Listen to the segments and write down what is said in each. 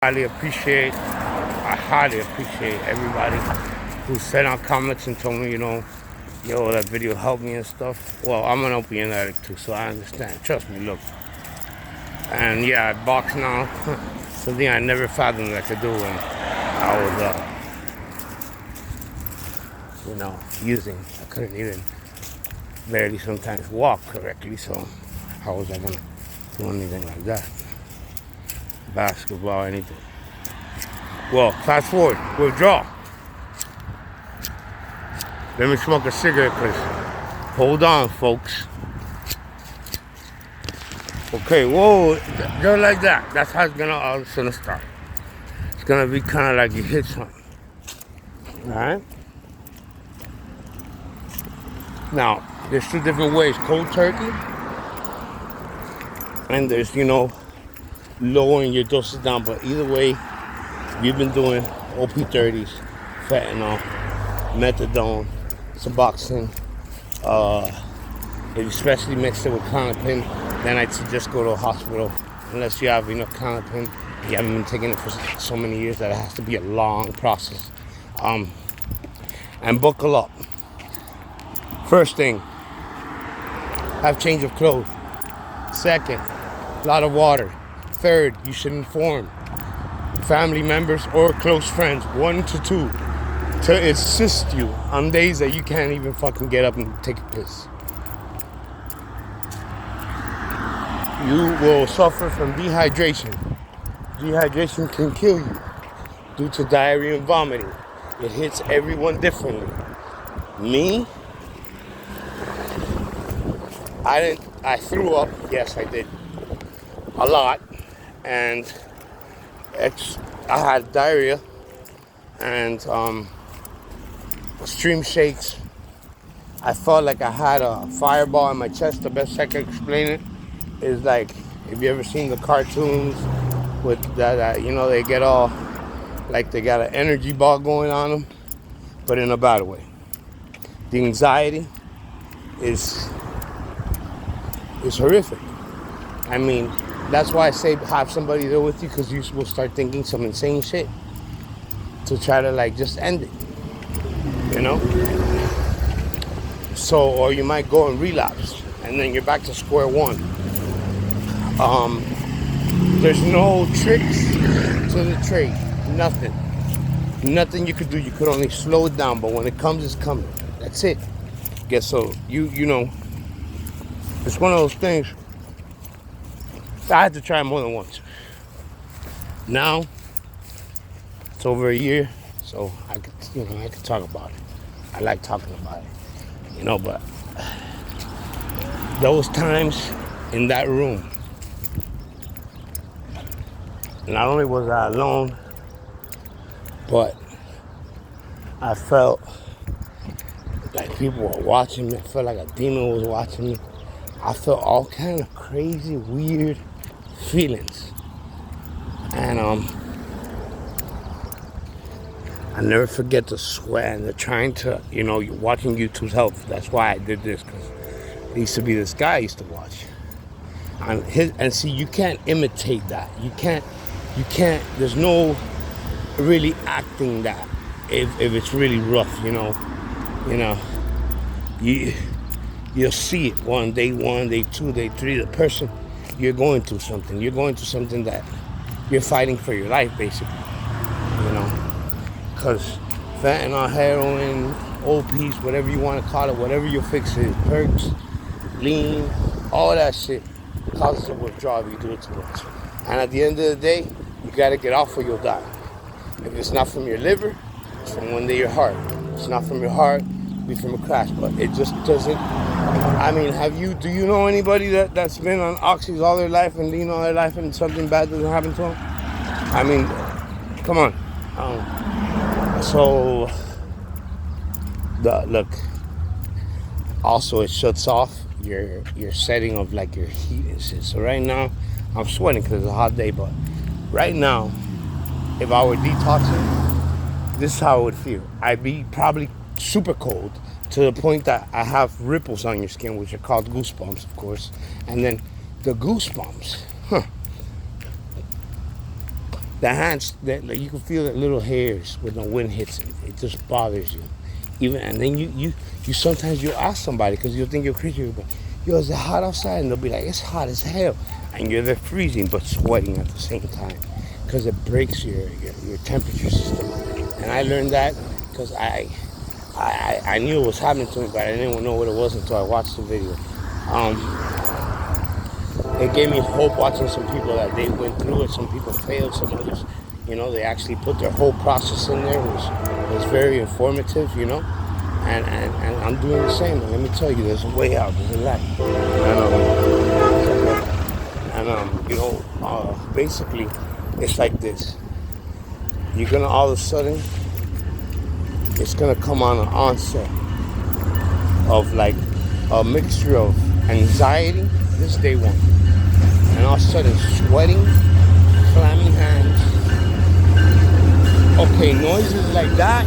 I highly appreciate everybody who sent out comments and told me, yo, that video helped me and stuff. Well, I'm an opiate addict too, so I understand. Trust me, look. And yeah, I box now. Something I never fathomed I could do when I was, using. I couldn't even barely sometimes walk correctly, so how was I gonna do anything like that? Basketball, anything. Well, fast forward, withdraw. Let me smoke a cigarette, because hold on, folks. Okay, whoa, just like that. That's how it's gonna all of a sudden start. It's gonna be kind of like you hit something. Alright? Now, there's two different ways. Cold turkey, and there's, lowering your doses down. But either way, you've been doing OP30s, fentanyl, methadone, Suboxone, especially mixed it with Klonopin, then I'd suggest go to a hospital unless you have enough Klonopin. You haven't been taking it for so many years that it has to be a long process. And buckle up. First thing, have change of clothes. Second, a lot of water. Third, you should inform family members or close friends, 1 to 2, to assist you on days that you can't even fucking get up and take a piss. You will suffer from dehydration. Dehydration can kill you due to diarrhea and vomiting. It hits everyone differently. Me, I threw up. Yes, I did. A lot. And I had diarrhea and extreme shakes. I felt like I had a fireball in my chest. The best I can explain it is like, if you ever seen the cartoons with that, they get all like they got an energy ball going on them, but in a bad way. The anxiety is horrific. I mean, that's why I say have somebody there with you, because you will start thinking some insane shit to try to just end it, So, or you might go and relapse, and then you're back to square one. There's no tricks to the trade. Nothing you could do. You could only slow it down, but when it comes, it's coming. That's it. Guess so. It's one of those things. I had to try more than once. Now it's over a year, so I could talk about it. I like talking about it, but those times in that room, not only was I alone, but I felt like people were watching me. I felt like a demon was watching me. I felt all kind of crazy, weird feelings. And I never forget the sweat and the trying to, you're watching YouTube's health. That's why I did this, because there used to be this guy I used to watch. And see, you can't imitate that. You can't, there's no really acting that if it's really rough, you'll see it day 2, day 3, the person, you're going through something that you're fighting for your life, basically, because fentanyl, heroin, OPs, whatever you want to call it, whatever your fix is, perks, lean, all that shit causes a withdrawal if you do it too much. And at the end of the day, you got to get off or you'll die. If it's not from your liver, it's from one day your heart. If it's not from your heart, it'll be from a crash. But it just doesn't. I mean, do you know anybody that's been on oxys all their life and lean all their life and something bad doesn't happen to them? I mean, come on. So, look. Also, it shuts off your setting of your heat and shit. So right now, I'm sweating because it's a hot day. But right now, if I were detoxing, this is how it would feel. I'd be probably super cold to the point that I have ripples on your skin, which are called goosebumps, of course. And then the goosebumps, The hands, that like, you can feel the little hairs when the wind hits it. It just bothers you. Even and then you sometimes you ask somebody because you'll think you're crazy, but yo, is it hot outside? And they'll be like, it's hot as hell, and you're there freezing but sweating at the same time because it breaks your temperature system. And I learned that because I knew it was happening to me, but I didn't know what it was until I watched the video. It gave me hope watching some people that they went through it. Some people failed, some others, they actually put their whole process in there. It was very informative, and I'm doing the same. And let me tell you, there's a way out, there's a light. Basically, it's like this. You're gonna all of a sudden, it's gonna come on an onset of like a mixture of anxiety. This is day one. And all of a sudden sweating, clammy hands. Okay, noises like that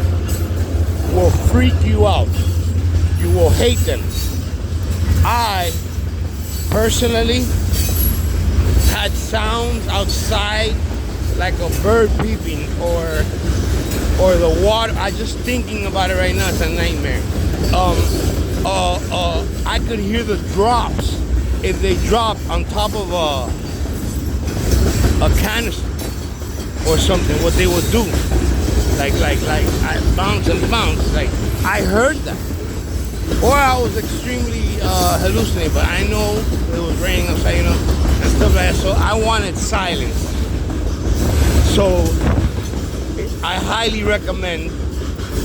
will freak you out. You will hate them. I personally had sounds outside like a bird peeping or the water. I just thinking about it right now, it's a nightmare. I could hear the drops. If they dropped on top of a canister or something, what they would do, like I bounce and bounce, like I heard that, or I was extremely hallucinating. But I know it was raining outside, and stuff like that. So I wanted silence. So I highly recommend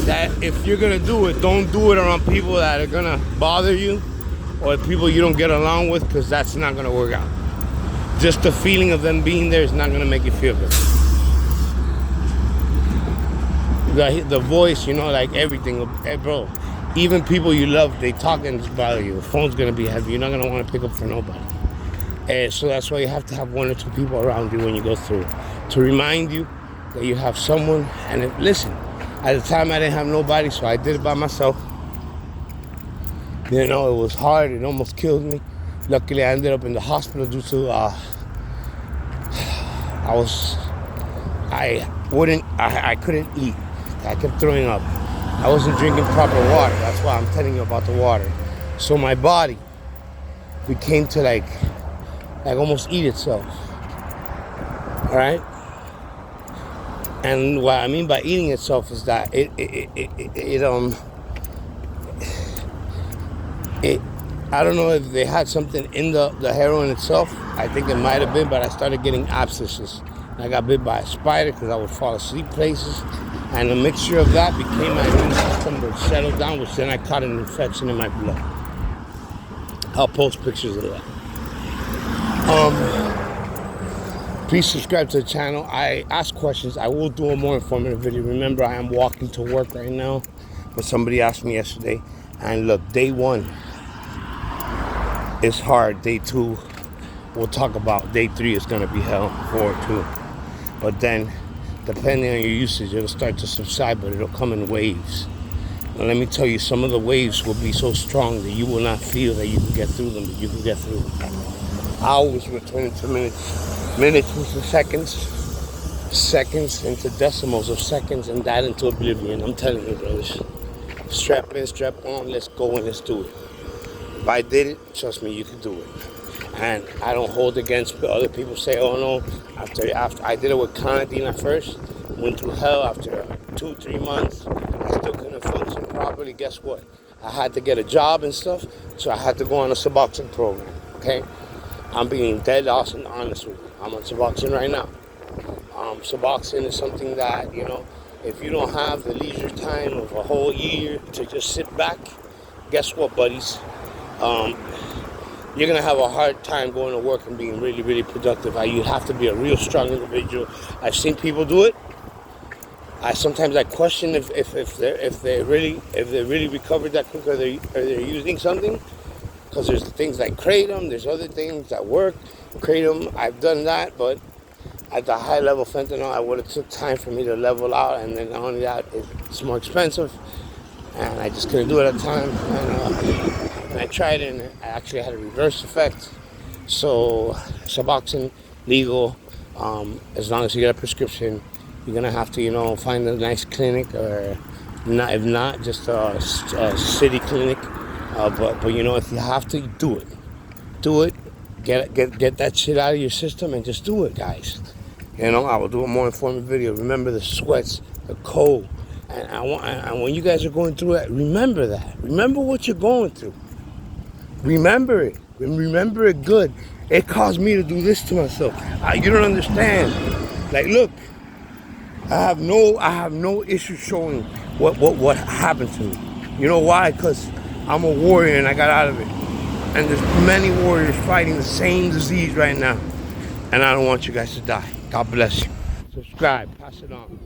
that if you're gonna do it, don't do it around people that are gonna bother you, or people you don't get along with, because that's not going to work out. Just the feeling of them being there is not going to make you feel good. The voice, like everything, bro. Even people you love, they talk and bother you. The phone's going to be heavy. You're not going to want to pick up for nobody. And so that's why you have to have one or two people around you when you go through it, to remind you that you have someone. And listen, at the time I didn't have nobody, so I did it by myself. It was hard. It almost killed me. Luckily, I ended up in the hospital due to I couldn't eat. I kept throwing up. I wasn't drinking proper water. That's why I'm telling you about the water. So my body became to like almost eat itself. All right. And what I mean by eating itself is that I don't know if they had something in the heroin itself. I think it might have been, but I started getting abscesses. I got bit by a spider because I would fall asleep places. And a mixture of that became my immune system would settle down, which then I caught an infection in my blood. I'll post pictures of that. Please subscribe to the channel. I ask questions. I will do a more informative video. Remember, I am walking to work right now. But somebody asked me yesterday. And look, day one is hard. Day two, we'll talk about. Day three is going to be hell. 4 too. But then, depending on your usage, it'll start to subside, but it'll come in waves. And let me tell you, some of the waves will be so strong that you will not feel that you can get through them, but you can get through them. Hours will turn into minutes, minutes into seconds, seconds into decimals of seconds, and that into oblivion. I'm telling you, brothers. Strap in, strap on, let's go and let's do it. If I did it, trust me, you can do it. And I don't hold against other people say, oh no, after I did it with clonidine at first, went through hell after 2-3 months, I still couldn't function properly. Guess what? I had to get a job and stuff, so I had to go on a Suboxone program, okay? I'm being dead awesome honest with you. I'm on Suboxone right now. Suboxone is something that, if you don't have the leisure time of a whole year to just sit back, guess what, buddies? You're going to have a hard time going to work and being really, really productive. You have to be a real strong individual. I've seen people do it. Sometimes I question if they really recovered that quick, or they're using something. Because there's things like Kratom, there's other things that work. Kratom, I've done that, but at the high level fentanyl, I would have took time for me to level out, and then not only that, it's more expensive, and I just couldn't do it at the time. And I tried it, and I actually had a reverse effect. So Suboxone, legal, As long as you get a prescription, you're gonna have to, find a nice clinic, or not. If not, just a city clinic. But if you have to, do it. Do it. Get that shit out of your system and just do it, guys. I will do a more informative video. Remember the sweats, the cold, and when you guys are going through that, remember that. Remember what you're going through. Remember it. Remember it good. It caused me to do this to myself. You don't understand. Like, look, I have no issue showing what happened to me. You know why? Because I'm a warrior and I got out of it. And there's many warriors fighting the same disease right now. And I don't want you guys to die. God bless you. Subscribe. Pass it on.